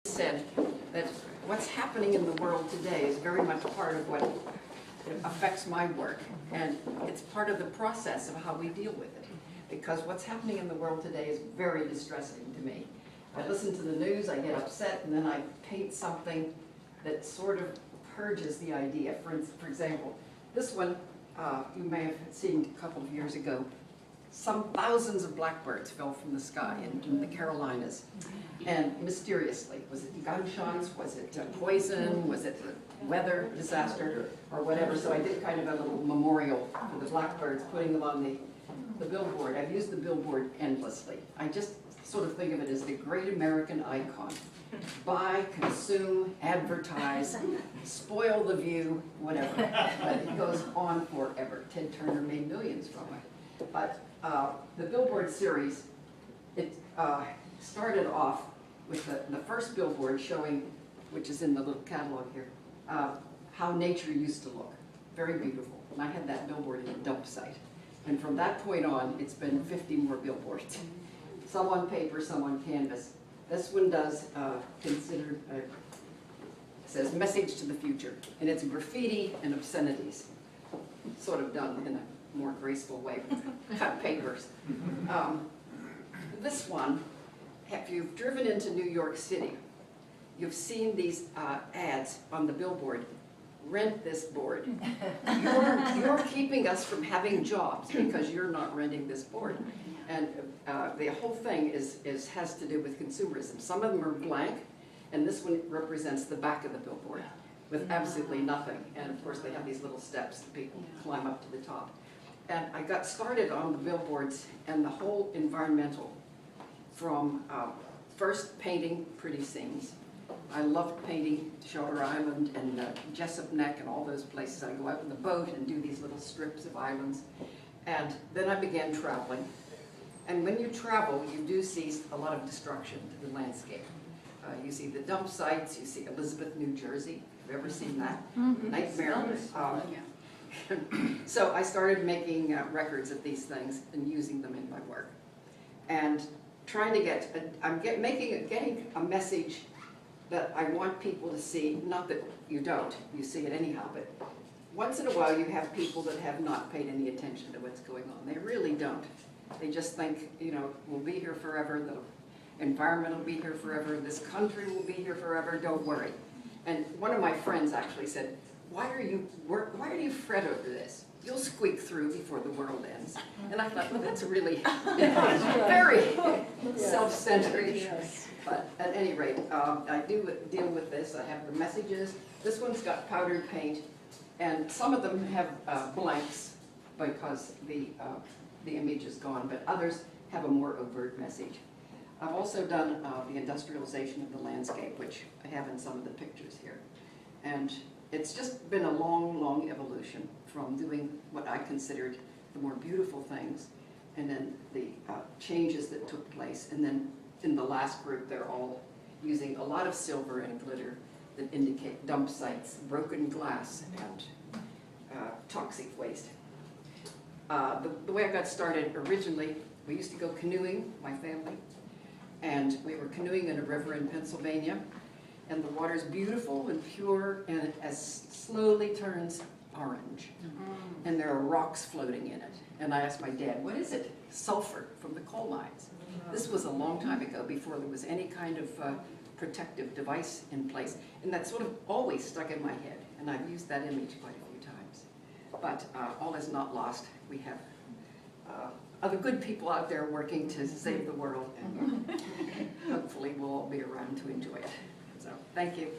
said that what's happening in the world today is very much part of what affects my work, and it's part of the process of how we deal with it, because what's happening in the world today is very distressing to me. I listen to the news, I get upset, and then I paint something that sort of purges the idea. For example, this one you may have seen a couple of years ago. Some thousands of blackbirds fell from the sky in the Carolinas, and mysteriously, was it gunshots, was it poison, was it weather disaster, or whatever? So I did kind of a little memorial for the blackbirds, putting them on the billboard. I've used the billboard endlessly. I just sort of think of it as the great American icon. Buy, consume, advertise, spoil the view, whatever. But it goes on forever. Ted Turner made millions from it. But the billboard series, it started off with the first billboard showing, which is in the little catalog here, how nature used to look. Very beautiful. And I had that billboard in a dump site. And from that point on, it's been 50 more billboards. Some on paper, some on canvas. This one does consider, says message to the future. And it's graffiti and obscenities, sort of done in a more graceful way with cut papers. This one, if you've driven into New York City, you've seen these ads on the billboard. Rent this board. You're keeping us from having jobs because you're not renting this board. And the whole thing has to do with consumerism. Some of them are blank, and this one represents the back of the billboard with absolutely nothing. And of course they have these little steps that people climb up to the top. And I got started on the billboards and the whole environmental from first painting pretty scenes. I loved painting Shelter Island and Jessup Neck and all those places. I go out with the boat and do these little strips of islands. And then I began traveling. And when you travel, you do see a lot of destruction to the landscape. You see the dump sites, you see Elizabeth, New Jersey. Have you ever seen that? Nightmare. So I started making records of these things and using them in my work. And trying to getting a message that I want people to see, not that you don't, you see it anyhow, but once in a while you have people that have not paid any attention to what's going on. They really don't. They just think, you know, we'll be here forever, the environment will be here forever, this country will be here forever, don't worry. And one of my friends actually said, why do you fret over this? You'll squeak through before the world ends. And I thought, well, that's really very self-centered. But at any rate, I do deal with this. I have the messages. This one's got powdered paint, and some of them have blanks because the image is gone, but others have a more overt message. I've also done the industrialization of the landscape, which I have in some of the pictures here. And it's just been a long, long evolution from doing what I considered the more beautiful things, and then the changes that took place, and then in the last group, they're all using a lot of silver and glitter that indicate dump sites, broken glass, and toxic waste. The way I got started originally, we used to go canoeing, my family, and we were canoeing in a river in Pennsylvania, and the water's beautiful and pure, and it slowly turns orange, and there are rocks floating in it. And I asked my dad, what is it? Sulfur from the coal mines. This was a long time ago, before there was any kind of protective device in place. And that sort of always stuck in my head, and I've used that image quite a few times. But all is not lost. We have other good people out there working to save the world, and hopefully we'll all be around to enjoy it. So, thank you.